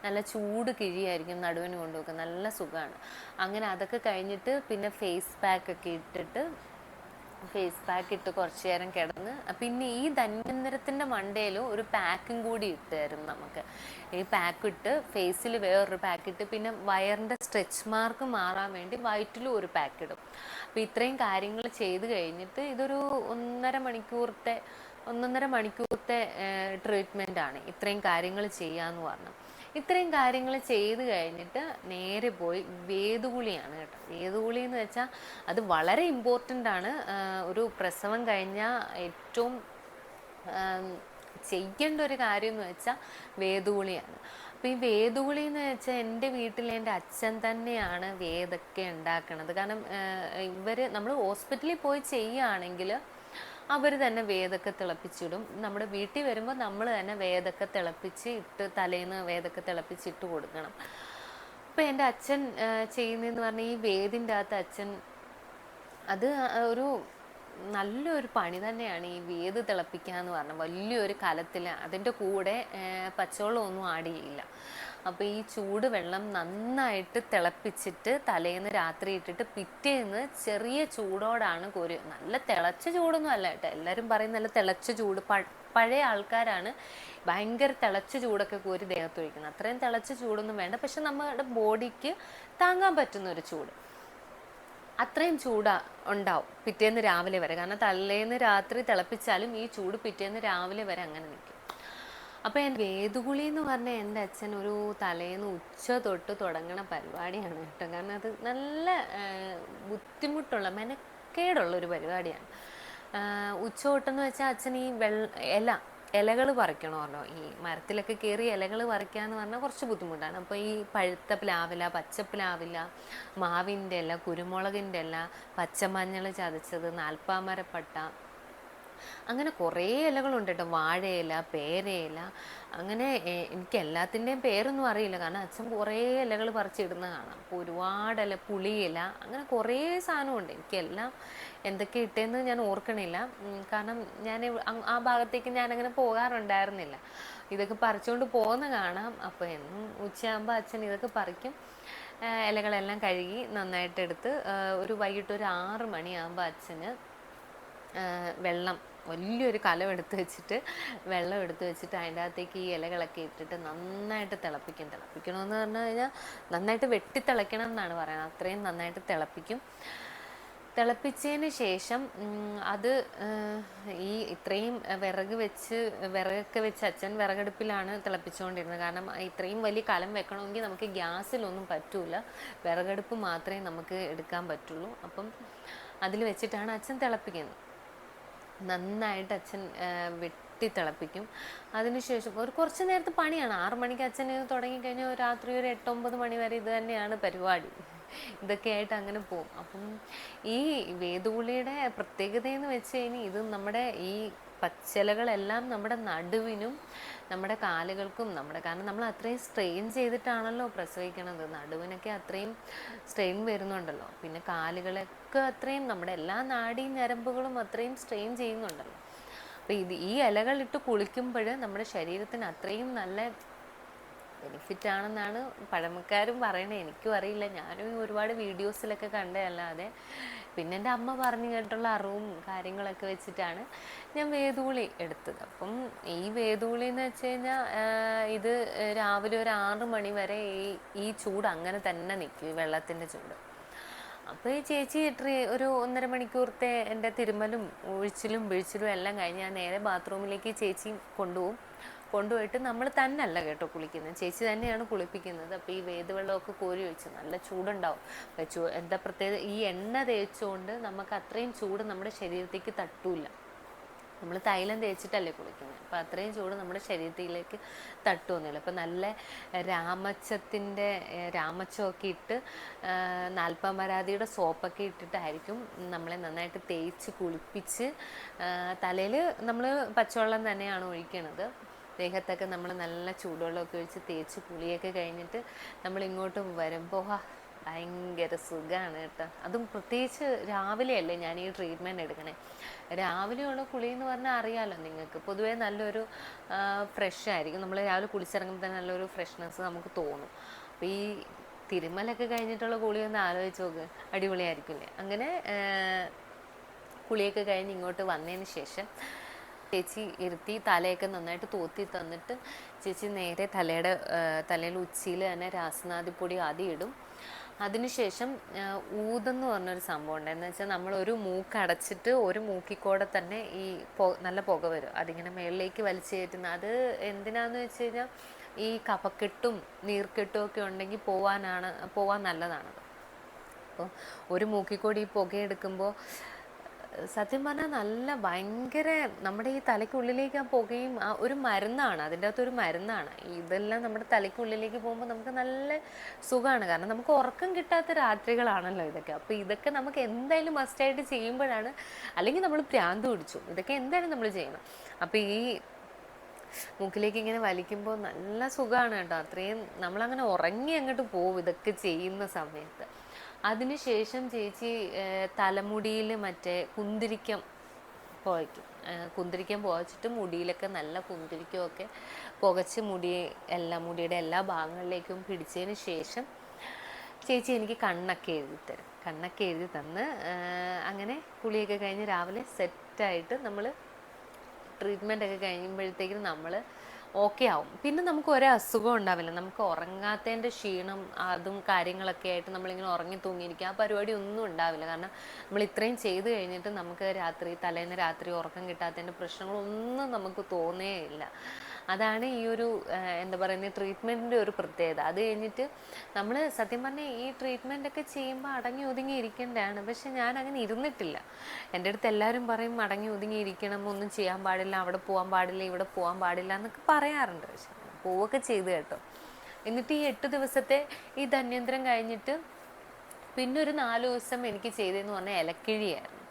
നല്ല ചൂട് കിഴിയായിരിക്കും നടുവിന് കൊണ്ടുവെക്കുക. നല്ല സുഖമാണ്. അങ്ങനെ അതൊക്കെ കഴിഞ്ഞിട്ട് പിന്നെ ഫേസ് പാക്കൊക്കെ ഇട്ടിട്ട് ഫേസ് പാക്ക് ഇട്ട് കുറച്ച് നേരം കിടന്ന് പിന്നെ ഈ ധന്വന്തരത്തിൻ്റെ മണ്ടയിൽ ഒരു പാക്കും കൂടി ഇട്ടായിരുന്നു നമുക്ക്. ഈ പാക്ക് ഇട്ട് ഫേസിൽ വേറൊരു പാക്ക് ഇട്ട് പിന്നെ വയറിൻ്റെ സ്ട്രെച്ച് മാർക്ക് മാറാൻ വേണ്ടി വയറ്റിലും ഒരു പാക്ക് ഇടും. അപ്പോൾ ഇത്രയും കാര്യങ്ങൾ ചെയ്ത് കഴിഞ്ഞിട്ട് ഇതൊരു ഒന്നൊന്നര മണിക്കൂറത്തെ ട്രീറ്റ്മെൻ്റ് ആണ്. ഇത്രയും കാര്യങ്ങൾ ചെയ്യാന്ന് പറഞ്ഞു. ഇത്രയും കാര്യങ്ങൾ ചെയ്ത് കഴിഞ്ഞിട്ട് നേരെ പോയി വേദുകുളിയാണ് കേട്ടോ. വേദുകുളി എന്ന് വെച്ചാൽ അത് വളരെ ഇമ്പോർട്ടൻ്റ് ആണ്. ഒരു പ്രസവം കഴിഞ്ഞാൽ ഏറ്റവും ചെയ്യേണ്ട ഒരു കാര്യം എന്ന് വെച്ചാൽ വേദുകുളിയാണ്. അപ്പോൾ ഈ വേദുകുളി എന്ന് വെച്ചാൽ എൻ്റെ വീട്ടിൽ എൻ്റെ അച്ഛൻ തന്നെയാണ് വേദൊക്കെ ഉണ്ടാക്കണത്. കാരണം നമ്മൾ ഹോസ്പിറ്റലിൽ പോയി ചെയ്യുകയാണെങ്കിൽ അവർ തന്നെ വേദൊക്കെ തിളപ്പിച്ചിടും. നമ്മുടെ വീട്ടിൽ വരുമ്പോൾ നമ്മൾ തന്നെ വേദൊക്കെ തിളപ്പിച്ച് ഇട്ട് തലേന്ന് വേദൊക്കെ തിളപ്പിച്ചിട്ട് കൊടുക്കണം. അപ്പോൾ എൻ്റെ അച്ഛൻ ചെയ്യുന്നതെന്ന് പറഞ്ഞാൽ ഈ വേദിൻ്റെ അകത്ത് അച്ഛൻ അത് ഒരു നല്ലൊരു പണി തന്നെയാണ്. ഈ വേദ് തിളപ്പിക്കുക എന്ന് പറഞ്ഞാൽ വലിയൊരു കലത്തിൽ അതിൻ്റെ കൂടെ പച്ചവെള്ളമൊന്നും ആഡ് ചെയ്യില്ല. അപ്പോൾ ഈ ചൂട് വെള്ളം നന്നായിട്ട് തിളപ്പിച്ചിട്ട് തലേന്ന് രാത്രി ഇട്ടിട്ട് പിറ്റേന്ന് ചെറിയ ചൂടോടാണ് കോരി. നല്ല തിളച്ച ചൂടൊന്നും അല്ല കേട്ടോ. എല്ലാവരും പറയും നല്ല തിളച്ച ചൂട്. പഴയ ആൾക്കാരാണ് ഭയങ്കര തിളച്ച ചൂടൊക്കെ കോരി ദേഹത്ത് ഒഴിക്കുന്നത്. അത്രയും തിളച്ച ചൂടൊന്നും വേണ്ട, പക്ഷെ നമ്മുടെ ബോഡിക്ക് താങ്ങാൻ പറ്റുന്ന ഒരു ചൂട്. അത്രയും ചൂടാ ഉണ്ടാവും പിറ്റേന്ന് രാവിലെ വരെ. കാരണം തലേന്ന് രാത്രി തിളപ്പിച്ചാലും ഈ ചൂട് പിറ്റേന്ന് രാവിലെ വരെ അങ്ങനെ നിൽക്കും. അപ്പോൾ വേദുകുളി എന്ന് പറഞ്ഞാൽ എൻ്റെ അച്ഛൻ ഒരു തലേന്ന് ഉച്ച തൊട്ട് തുടങ്ങണ പരിപാടിയാണ് കേട്ടോ. കാരണം അത് നല്ല ബുദ്ധിമുട്ടുള്ള മെനക്കേടുള്ള ഒരു പരിപാടിയാണ്. ഉച്ച തൊട്ടെന്ന് വെച്ചാൽ അച്ഛൻ ഈ ഇലകൾ പറിക്കണമല്ലോ. ഈ മരത്തിലൊക്കെ കയറി ഇലകൾ പറിക്കുക എന്ന് പറഞ്ഞാൽ കുറച്ച് ബുദ്ധിമുട്ടാണ്. അപ്പോൾ ഈ പഴുത്ത പ്ലാവില, പച്ചപ്ലാവില, മാവിൻ്റെ ഇല, കുരുമുളകിൻ്റെ ഇല, പച്ചമഞ്ഞൾ ചതച്ചത്, നാൽപ്പാമരപ്പട്ട, അങ്ങനെ കുറേ ഇലകളുണ്ട് കേട്ടോ. വാഴയില, പേരയില, അങ്ങനെ എനിക്ക് എല്ലാത്തിൻ്റെയും പേരൊന്നും അറിയില്ല. കാരണം അച്ഛൻ കുറേ ഇലകൾ പറിച്ചിടുന്ന കാണാം. അപ്പോൾ ഒരുപാട് ഇല, പുളിയില, അങ്ങനെ കുറേ സാധനമുണ്ട്. എനിക്കെല്ലാം എന്തൊക്കെ ഇട്ടേന്ന് ഞാൻ ഓർക്കണില്ല. കാരണം ഞാൻ ആ ഭാഗത്തേക്ക് ഞാനങ്ങനെ പോകാറുണ്ടായിരുന്നില്ല. ഇതൊക്കെ പറിച്ചുകൊണ്ട് പോകുന്ന കാണാം. അപ്പോൾ എന്നും ഉച്ചയാകുമ്പോൾ അച്ഛൻ ഇതൊക്കെ പറിക്കും. ഇലകളെല്ലാം കഴുകി നന്നായിട്ടെടുത്ത് ഒരു വൈകിട്ട് ഒരു 6 മണിയാകുമ്പോൾ അച്ഛന് വലിയൊരു കലം എടുത്ത് വെച്ചിട്ട് വെള്ളം എടുത്ത് വെച്ചിട്ട് അതിൻ്റെ അകത്തേക്ക് ഈ ഇലകളൊക്കെ ഇട്ടിട്ട് നന്നായിട്ട് തിളപ്പിക്കണമെന്ന് പറഞ്ഞു കഴിഞ്ഞാൽ നന്നായിട്ട് വെട്ടിത്തിളയ്ക്കണം എന്നാണ് പറയുന്നത്. അത്രയും നന്നായിട്ട് തിളപ്പിക്കും. തിളപ്പിച്ചതിന് ശേഷം അത് ഈ ഇത്രയും വിറകൊക്കെ വെച്ച് അച്ഛൻ വിറകടുപ്പിലാണ് തിളപ്പിച്ചുകൊണ്ടിരുന്നത്. കാരണം ഇത്രയും വലിയ കലം വെക്കണമെങ്കിൽ നമുക്ക് ഗ്യാസിലൊന്നും പറ്റൂല. വിറകടുപ്പ് മാത്രമേ നമുക്ക് എടുക്കാൻ പറ്റുള്ളൂ. അപ്പം അതിൽ വെച്ചിട്ടാണ് അച്ഛൻ തിളപ്പിക്കുന്നത്. നന്നായിട്ട് അച്ഛൻ വെട്ടി തിളപ്പിക്കും. അതിനുശേഷം കുറച്ച് നേരത്തെ പണിയാണ്. 6 മണിക്ക് അച്ഛന് തുടങ്ങിക്കഴിഞ്ഞാൽ രാത്രി ഒരു 8-9 മണി വരെ ഇത് തന്നെയാണ് പരിപാടി. ഇതൊക്കെ ആയിട്ട് അങ്ങനെ പോകും. അപ്പം ഈ വേദുകുളിയുടെ പ്രത്യേകതയെന്ന് വെച്ച് കഴിഞ്ഞാൽ ഇത് നമ്മുടെ ഈ പച്ചിലകളെല്ലാം നമ്മുടെ നടുവിനും നമ്മുടെ കാലുകൾക്കും കാരണം നമ്മൾ അത്രയും സ്ട്രെയിൻ ചെയ്തിട്ടാണല്ലോ പ്രസവിക്കണത്. നടുവിനൊക്കെ അത്രയും സ്ട്രെയിൻ വരുന്നുണ്ടല്ലോ. പിന്നെ കാലുകളൊക്കെ അത്രയും നമ്മുടെ എല്ലാ നാഡീ ഞരമ്പുകളും അത്രയും സ്ട്രെയിൻ ചെയ്യുന്നുണ്ടല്ലോ. അപ്പോൾ ഈ ഇലകളിട്ട് കുളിക്കുമ്പോൾ നമ്മുടെ ശരീരത്തിന് അത്രയും നല്ല ബെനിഫിറ്റ് ആണെന്നാണ് പഴമക്കാരും പറയണത്. എനിക്കും അറിയില്ല, ഞാനും ഒരുപാട് വീഡിയോസിലൊക്കെ കണ്ടതല്ലാതെ പിന്നെ എൻ്റെ അമ്മ പറഞ്ഞു കേട്ടുള്ള അറിവും കാര്യങ്ങളൊക്കെ വെച്ചിട്ടാണ് ഞാൻ വേദുകുളി എടുത്തത്. അപ്പം ഈ വേദുകുളി എന്ന് വെച്ച് കഴിഞ്ഞാൽ ഇത് രാവിലെ ഒരു 6 മണി വരെ ഈ ചൂട് അങ്ങനെ തന്നെ നിൽക്കും, ഈ വെള്ളത്തിൻ്റെ ചൂട്. അപ്പോൾ ഈ ചേച്ചി ഒരു 1.5 മണിക്കൂറത്തെ എൻ്റെ തിരുമ്മലും ഒഴിച്ചിലും പിഴിച്ചിലും എല്ലാം കഴിഞ്ഞ് ഞാൻ നേരെ ബാത്റൂമിലേക്ക് ചേച്ചി കൊണ്ടുപോയിട്ട് നമ്മൾ തന്നെയല്ല കേട്ടോ കുളിക്കുന്നത്, ചേച്ചി തന്നെയാണ് കുളിപ്പിക്കുന്നത്. അപ്പോൾ ഈ വേദവെള്ളമൊക്കെ കോരി ഒഴിച്ച് നല്ല ചൂടുണ്ടാവും. എന്താ പ്രത്യേകത, ഈ എണ്ണ തേച്ചുകൊണ്ട് നമുക്ക് അത്രയും ചൂട് നമ്മുടെ ശരീരത്തേക്ക് തട്ടൂല. നമ്മൾ തൈലം തേച്ചിട്ടല്ലേ കുളിക്കുന്നത്. അപ്പോൾ അത്രയും ചൂട് നമ്മുടെ ശരീരത്തിലേക്ക് തട്ടുമൊന്നുമില്ല. അപ്പോൾ നല്ല രാമച്ചമൊക്കെ ഇട്ട് നാൽപ്പാമരാതിയുടെ സോപ്പൊക്കെ ഇട്ടിട്ടായിരിക്കും നമ്മളെ നന്നായിട്ട് തേച്ച് കുളിപ്പിച്ച്. തലയിൽ നമ്മൾ പച്ചവെള്ളം തന്നെയാണ് ഒഴിക്കണത്. ദേഹത്തൊക്കെ നമ്മൾ നല്ല ചൂടുവെള്ളമൊക്കെ ഒഴിച്ച് തേച്ച് കുളിയൊക്കെ കഴിഞ്ഞിട്ട് നമ്മൾ ഇങ്ങോട്ട് വരുമ്പോൾ ഭയങ്കര സുഖമാണ് കേട്ടോ. അതും പ്രത്യേകിച്ച് രാവിലെയല്ലേ ഞാൻ ഈ ട്രീറ്റ്മെൻറ്റ് എടുക്കണേ. രാവിലെയുള്ള കുളി എന്ന് പറഞ്ഞാൽ അറിയാമല്ലോ നിങ്ങൾക്ക്, പൊതുവേ നല്ലൊരു ഫ്രഷ് ആയിരിക്കും. നമ്മൾ രാവിലെ കുളിച്ചിറങ്ങുമ്പോൾ തന്നെ നല്ലൊരു ഫ്രഷ്നെസ് നമുക്ക് തോന്നും. അപ്പോൾ ഈ തിരുമ്മലൊക്കെ കഴിഞ്ഞിട്ടുള്ള കുളി ഒന്ന് ആലോചിച്ച് നോക്ക്, അടിപൊളിയായിരിക്കില്ലേ. അങ്ങനെ കുളിയൊക്കെ കഴിഞ്ഞ് ഇങ്ങോട്ട് വന്നതിന് ശേഷം ചേച്ചി ഇരുത്തി തലയൊക്കെ നന്നായിട്ട് തോത്തി തന്നിട്ട് ചേച്ചി നേരെ തലയിൽ ഉച്ചിയിൽ തന്നെ രാസനാദിപ്പൊടി ആദ്യം ഇടും. അതിനുശേഷം ഊതെന്ന് പറഞ്ഞൊരു സംഭവം ഉണ്ട്. എന്ന് വെച്ചാൽ നമ്മൾ ഒരു മൂക്ക് അടച്ചിട്ട് ഒരു മൂക്കിക്കൂടെ തന്നെ ഈ നല്ല പുക വരും, അതിങ്ങനെ മേളിലേക്ക് വലിച്ചു കയറ്റുന്ന. അത് എന്തിനാന്ന് വെച്ച് കഴിഞ്ഞാൽ ഈ കഫക്കെട്ടും നീർക്കെട്ടും ഒക്കെ ഉണ്ടെങ്കിൽ പോവാൻ നല്ലതാണത്. അപ്പോൾ ഒരു മൂക്കിക്കൂടി ഈ പുകയെടുക്കുമ്പോൾ സത്യം പറഞ്ഞാൽ നല്ല ഭയങ്കര നമ്മുടെ ഈ തലയ്ക്കുള്ളിലേക്ക് ആ പുകയും ഒരു മരുന്നാണ്, അതിൻ്റെ അകത്തൊരു മരുന്നാണ്. ഇതെല്ലാം നമ്മുടെ തലയ്ക്കുള്ളിലേക്ക് പോകുമ്പോൾ നമുക്ക് നല്ല സുഖമാണ്. കാരണം നമുക്ക് ഉറക്കം കിട്ടാത്ത രാത്രികളാണല്ലോ ഇതൊക്കെ. അപ്പോൾ ഇതൊക്കെ നമുക്ക് എന്തായാലും മസ്റ്റായിട്ട് ചെയ്യുമ്പോഴാണ്, അല്ലെങ്കിൽ നമ്മൾ ഭ്രാന്ത് പിടിച്ചു. ഇതൊക്കെ എന്തായാലും നമ്മൾ ചെയ്യണം. അപ്പോൾ ഈ മൂക്കിലേക്ക് ഇങ്ങനെ വലിക്കുമ്പോൾ നല്ല സുഖമാണ് കേട്ടോ. അത്രയും നമ്മളങ്ങനെ ഉറങ്ങി അങ്ങോട്ട് പോകും ഇതൊക്കെ ചെയ്യുന്ന സമയത്ത്. അതിനുശേഷം ചേച്ചി തലമുടിയിൽ മറ്റേ കുന്തിരിക്കം പുകയ്ക്കും. കുന്തിരിക്കം പുകച്ചിട്ട് മുടിയിലൊക്കെ നല്ല കുന്തിരിക്കമൊക്കെ പുകച്ച് മുടിയുടെ എല്ലാ ഭാഗങ്ങളിലേക്കും പിടിച്ചതിന് ശേഷം ചേച്ചി എനിക്ക് കണ്ണൊക്കെ എഴുതി തരും. കണ്ണൊക്കെ എഴുതി തന്ന് അങ്ങനെ കുളിയൊക്കെ കഴിഞ്ഞ് രാവിലെ സെറ്റായിട്ട് നമ്മൾ ട്രീറ്റ്മെൻ്റ് ഒക്കെ കഴിയുമ്പോഴത്തേക്കും നമ്മൾ ഓക്കെ ആവും. പിന്നെ നമുക്ക് ഒരേ അസുഖം ഉണ്ടാവില്ല. നമുക്ക് ഉറങ്ങാത്തതിൻ്റെ ക്ഷീണം അതും കാര്യങ്ങളൊക്കെ ആയിട്ട് നമ്മളിങ്ങനെ ഉറങ്ങി തൂങ്ങിയിരിക്കുക, ആ പരിപാടി ഒന്നും ഉണ്ടാവില്ല. കാരണം നമ്മൾ ഇത്രയും ചെയ്ത് കഴിഞ്ഞിട്ട് നമുക്ക് തലേന്ന് രാത്രി ഉറക്കം കിട്ടാത്തതിൻ്റെ പ്രശ്നങ്ങളൊന്നും നമുക്ക് തോന്നേയില്ല. അതാണ് ഈ ഒരു എന്താ പറയുന്നത് ട്രീറ്റ്മെൻറ്റിൻ്റെ ഒരു പ്രത്യേകത. അത് കഴിഞ്ഞിട്ട് നമ്മൾ സത്യം പറഞ്ഞാൽ ഈ ട്രീറ്റ്മെൻ്റ് ഒക്കെ ചെയ്യുമ്പോൾ അടങ്ങി ഒതുങ്ങി ഇരിക്കേണ്ടതാണ്. പക്ഷെ ഞാൻ അങ്ങനെ ഇരുന്നിട്ടില്ല. എൻ്റെ അടുത്ത് എല്ലാവരും പറയും അടങ്ങി ഒതുങ്ങി ഇരിക്കണം, ഒന്നും ചെയ്യാൻ പാടില്ല, അവിടെ പോകാൻ പാടില്ല, ഇവിടെ പോകാൻ പാടില്ല എന്നൊക്കെ പറയാറുണ്ട്. പക്ഷെ പോവൊക്കെ ചെയ്ത് കേട്ടോ. എന്നിട്ട് ഈ 8 ദിവസത്തെ ഈ ധന്വന്തരം കഴിഞ്ഞിട്ട് പിന്നെ ഒരു 4 ദിവസം എനിക്ക് ചെയ്തതെന്ന് പറഞ്ഞാൽ ഇലക്കിഴിയായിരുന്നു.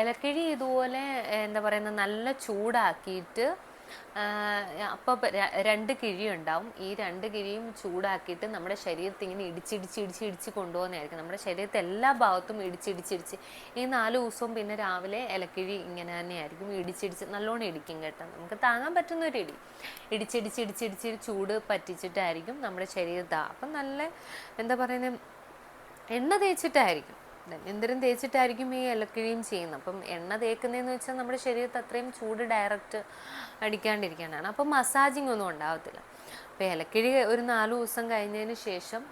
ഇലക്കിഴി ഇതുപോലെ എന്താ പറയുന്നത് നല്ല ചൂടാക്കിയിട്ട് അപ്പോൾ 2 കിഴി ഉണ്ടാവും. ഈ 2 കിഴിയും ചൂടാക്കിയിട്ട് നമ്മുടെ ശരീരത്തിൽ ഇങ്ങനെ ഇടിച്ച് കൊണ്ടുപോകുന്നതായിരിക്കും. നമ്മുടെ ശരീരത്തെ എല്ലാ ഭാഗത്തും ഇടിച്ചിടിച്ച് ഈ 4 ദിവസവും പിന്നെ രാവിലെ ഇലക്കിഴി ഇങ്ങനെ തന്നെയായിരിക്കും ഇടിച്ചിടിച്ച് നല്ലോണം ഇടിക്കും കേട്ടോ. നമുക്ക് താങ്ങാൻ പറ്റുന്ന ഒരു ഇടിച്ചിടിച്ച് ചൂട് പറ്റിച്ചിട്ടായിരിക്കും നമ്മുടെ ശരീരത്ത്. അപ്പം നല്ല എന്താ പറയുന്നത് എണ്ണ തേച്ചിട്ടായിരിക്കും, ധന്വന്തരം തേച്ചിട്ടായിരിക്കും ഈ ഇലക്കിഴിയും ചെയ്യുന്നത്. അപ്പം എണ്ണ തേക്കുന്നതെന്ന് വെച്ചാൽ നമ്മുടെ ശരീരത്ത് അത്രയും ചൂട് ഡയറക്റ്റ് അടിക്കാണ്ടിരിക്കാനാണ്. അപ്പം മസാജിങ് ഒന്നും ഉണ്ടാവത്തില്ല. അപ്പോൾ ഇലക്കിഴി ഒരു 4 ദിവസം കഴിഞ്ഞതിന് ശേഷം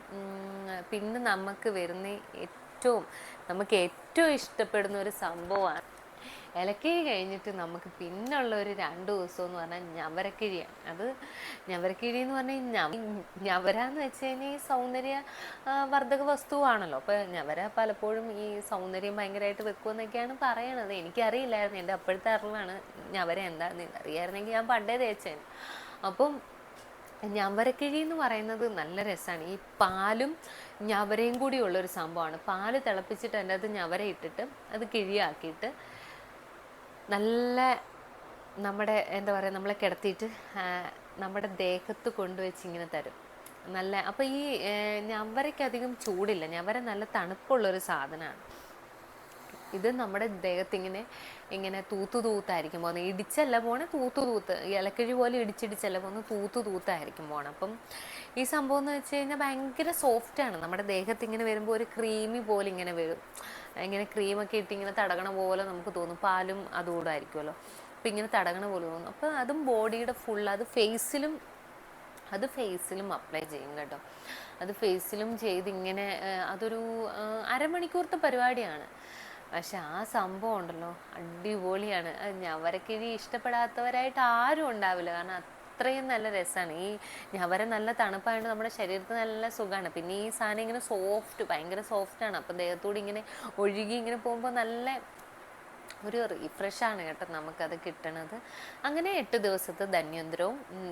പിന്നെ നമുക്ക് ഏറ്റവും ഇഷ്ടപ്പെടുന്ന ഒരു സംഭവമാണ് ഇലക്കിഴി കഴിഞ്ഞിട്ട് നമുക്ക് പിന്നുള്ള ഒരു 2 ദിവസം എന്ന് പറഞ്ഞാൽ ഞവരക്കിഴിയാണ്. അത് ഞവരക്കിഴി എന്ന് പറഞ്ഞാൽ ഞവരാന്ന് വെച്ച് കഴിഞ്ഞാൽ ഈ സൗന്ദര്യ വർദ്ധക വസ്തുവാണല്ലോ. അപ്പോൾ ഞവര പലപ്പോഴും ഈ സൗന്ദര്യം ഭയങ്കരമായിട്ട് വെക്കുമെന്നൊക്കെയാണ് പറയണത്. എനിക്കറിയില്ലായിരുന്നു, എൻ്റെ അപ്പോഴത്തെ അറിവാണ് ഞവര എന്താണെന്ന്. അറിയാമായിരുന്നെങ്കിൽ ഞാൻ പണ്ടേ തേച്ചേന്. അപ്പം ഞവരക്കിഴി എന്ന് പറയുന്നത് നല്ല രസമാണ്. ഈ പാലും ഞവരയും കൂടി ഉള്ളൊരു സംഭവമാണ്. പാല് തിളപ്പിച്ചിട്ട് അതിൻ്റെ അകത്ത് ഞവര ഇട്ടിട്ട് അത് കിഴിയാക്കിയിട്ട് നല്ല നമ്മുടെ എന്താ പറയുക നമ്മളെ കിടത്തിയിട്ട് നമ്മുടെ ദേഹത്ത് കൊണ്ടുവച്ച് ഇങ്ങനെ തരും നല്ല. അപ്പോൾ ഈ ഞവരയ്ക്ക് അധികം ചൂടില്ല, ഞവര നല്ല തണുപ്പുള്ളൊരു സാധനമാണ്. ഇത് നമ്മുടെ ഇങ്ങനെ തൂത്തായിരിക്കും പോകുന്നത്. ഇടിച്ചല്ല പോണേ, തൂത്ത് ഇലക്കിഴി പോലെ ഇടിച്ചിടിച്ചല്ല പോകുന്നത്, തൂത്തായിരിക്കും പോകണം. അപ്പം ഈ സംഭവം എന്ന് വെച്ച് കഴിഞ്ഞാൽ ഭയങ്കര സോഫ്റ്റാണ്. നമ്മുടെ ദേഹത്ത് ഇങ്ങനെ വരുമ്പോൾ ഒരു ക്രീമി പോലെ ഇങ്ങനെ വരും. ഇങ്ങനെ ക്രീമൊക്കെ ഇട്ട് ഇങ്ങനെ തടകണ പോലെ നമുക്ക് തോന്നും. പാലും അതുകൂടെ ആയിരിക്കുമല്ലോ. അപ്പം ഇങ്ങനെ തടകണ പോലെ തോന്നും. അപ്പം അതും ബോഡിയുടെ ഫുൾ അത് ഫേസിലും അപ്ലൈ ചെയ്യും കേട്ടോ. അത് ഫേസിലും ചെയ്ത് ഇങ്ങനെ അതൊരു അരമണിക്കൂറത്തെ പരിപാടിയാണ്. പക്ഷെ ആ സംഭവം ഉണ്ടല്ലോ അടിപൊളിയാണ്. ഞവരക്കിഴി ഇഷ്ടപ്പെടാത്തവരായിട്ട് ആരും ഉണ്ടാവില്ല. കാരണം അത്രയും നല്ല രസമാണ്. ഈ ഞവര നല്ല തണുപ്പായിട്ട് നമ്മുടെ ശരീരത്തിന് നല്ല സുഖമാണ്. പിന്നെ ഈ സാധനം ഇങ്ങനെ ഭയങ്കര സോഫ്റ്റാണ്. അപ്പം ദേഹത്തോട് ഇങ്ങനെ ഒഴുകി ഇങ്ങനെ പോകുമ്പോൾ നല്ല ഒരു റീഫ്രഷാണ് കേട്ടോ നമുക്കത് കിട്ടണത്. അങ്ങനെ 8 ദിവസത്തെ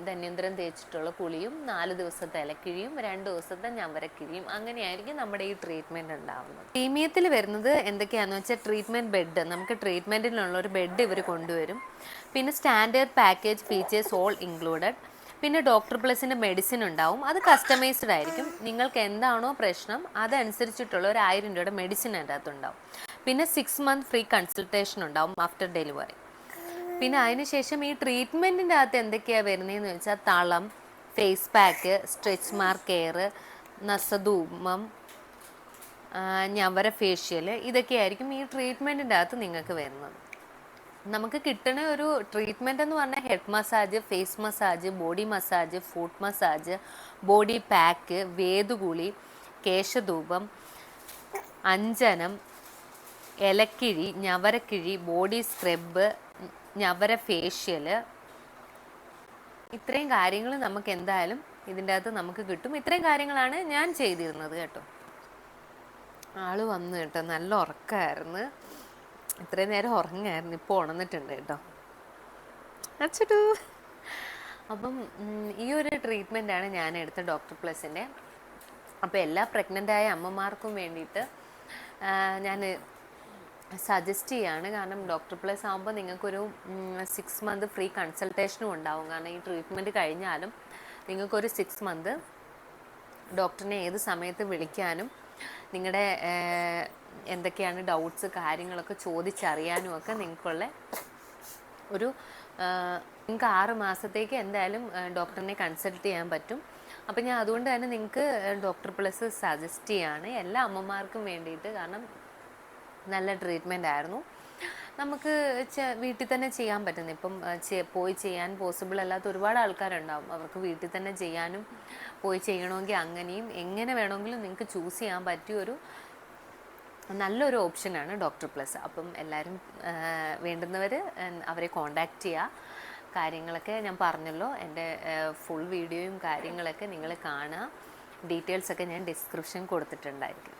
ധന്വന്തരം തേച്ചിട്ടുള്ള കുളിയും 4 ദിവസത്തെ ഇലക്കിഴിയും 2 ദിവസത്തെ ഞവരക്കിഴിയും, അങ്ങനെയായിരിക്കും നമ്മുടെ ഈ ട്രീറ്റ്മെൻറ്റ് ഉണ്ടാവുന്നത്. പ്രീമിയത്തിൽ വരുന്നത് എന്തൊക്കെയാണെന്ന് വെച്ചാൽ ട്രീറ്റ്മെൻറ്റ് ബെഡ്, നമുക്ക് ട്രീറ്റ്മെൻറ്റിനുള്ള ഒരു ബെഡ് ഇവർ കൊണ്ടുവരും. പിന്നെ standard package features all included. പിന്നെ ഡോക്ടർ പ്ലസിൻ്റെ മെഡിസിൻ ഉണ്ടാവും. അത് കസ്റ്റമൈസ്ഡ് ആയിരിക്കും. നിങ്ങൾക്ക് എന്താണോ പ്രശ്നം അതനുസരിച്ചിട്ടുള്ള ഒരു 1000 രൂപയുടെ മെഡിസിൻ അതിൻ്റെ അകത്തുണ്ടാവും. പിന്നെ 6 month ഫ്രീ കൺസൾട്ടേഷൻ ഉണ്ടാവും ആഫ്റ്റർ ഡെലിവറി. പിന്നെ അതിനുശേഷം ഈ ട്രീറ്റ്മെൻറ്റിൻ്റെ അകത്ത് എന്തൊക്കെയാണ് വരുന്നതെന്ന് വെച്ചാൽ തളം, face pack, stretch mark care, നസധൂമം, ഞവര ഫേഷ്യൽ, ഇതൊക്കെയായിരിക്കും ഈ ട്രീറ്റ്മെൻറ്റിൻ്റെ അകത്ത് നിങ്ങൾക്ക് വരുന്നത്. നമുക്ക് കിട്ടുന്ന ഒരു ട്രീറ്റ്മെൻറ്റ് എന്ന് പറഞ്ഞാൽ head massage, face massage, body massage, food massage, body pack, വേദുകുളി, കേശധൂപം, അഞ്ജനം, ഇലക്കിഴി, ഞവരക്കിഴി, ബോഡി സ്ക്രബ്, ഞവര ഫേഷ്യൽ, ഇത്രയും കാര്യങ്ങൾ നമുക്ക് എന്തായാലും ഇതിൻ്റെ അകത്ത് നമുക്ക് കിട്ടും. ഇത്രയും കാര്യങ്ങളാണ് ഞാൻ ചെയ്തിരുന്നത് കേട്ടോ. ആള് വന്നു കേട്ടോ, നല്ല ഉറക്കമായിരുന്നു, ഇത്രയും നേരം ഉറങ്ങായിരുന്നു, ഇപ്പോൾ ഉണർന്നിട്ടുണ്ട് കേട്ടോ അച്ചടു. അപ്പം ഈ ഒരു ട്രീറ്റ്മെൻറ്റാണ് ഞാൻ എടുത്ത ഡോക്ടർ പ്ലസിൻ്റെ. അപ്പോൾ എല്ലാ പ്രഗ്നൻ്റായ അമ്മമാർക്കും വേണ്ടിയിട്ട് ഞാൻ സജസ്റ്റ് ചെയ്യാണ്. കാരണം ഡോക്ടർ പ്ലസ് ആകുമ്പോൾ നിങ്ങൾക്കൊരു 6 മന്ത് ഫ്രീ കൺസൾട്ടേഷനും ഉണ്ടാവും. കാരണം ഈ ട്രീറ്റ്മെൻറ്റ് കഴിഞ്ഞാലും നിങ്ങൾക്കൊരു 6 മന്ത് ഡോക്ടറിനെ ഏത് സമയത്ത് വിളിക്കാനും നിങ്ങളുടെ എന്തൊക്കെയാണ് ഡൗട്ട്സ് കാര്യങ്ങളൊക്കെ ചോദിച്ചറിയാനും ഒക്കെ നിങ്ങൾക്കുള്ള ഒരു നിങ്ങൾക്ക് 6 മാസത്തേക്ക് എന്തായാലും ഡോക്ടറിനെ കൺസൾട്ട് ചെയ്യാൻ പറ്റും. അപ്പം ഞാൻ അതുകൊണ്ട് തന്നെ നിങ്ങൾക്ക് ഡോക്ടർ പ്ലസ് സജസ്റ്റ് ചെയ്യാണ് എല്ലാ അമ്മമാർക്കും വേണ്ടിയിട്ട്. കാരണം നല്ല ട്രീറ്റ്മെൻ്റ് ആയിരുന്നു. നമുക്ക് വീട്ടിൽ തന്നെ ചെയ്യാൻ പറ്റുന്നു. ഇപ്പം പോയി ചെയ്യാൻ പോസിബിൾ അല്ലാത്ത ഒരുപാട് ആൾക്കാരുണ്ടാവും. അവർക്ക് വീട്ടിൽ തന്നെ ചെയ്യാനും പോയി ചെയ്യണമെങ്കിൽ അങ്ങനെയും എങ്ങനെ വേണമെങ്കിലും നിങ്ങൾക്ക് ചൂസ് ചെയ്യാൻ പറ്റിയൊരു നല്ലൊരു ഓപ്ഷനാണ് ഡോക്ടർ പ്ലസ്. അപ്പം എല്ലാവരും വേണ്ടുന്നവർ അവരെ കോണ്ടാക്റ്റ് ചെയ്യുക. കാര്യങ്ങളൊക്കെ ഞാൻ പറഞ്ഞല്ലോ, എൻ്റെ ഫുൾ വീഡിയോയും കാര്യങ്ങളൊക്കെ നിങ്ങൾ കാണുക. ഡീറ്റെയിൽസൊക്കെ ഞാൻ ഡിസ്ക്രിപ്ഷൻ കൊടുത്തിട്ടുണ്ടായിരിക്കും.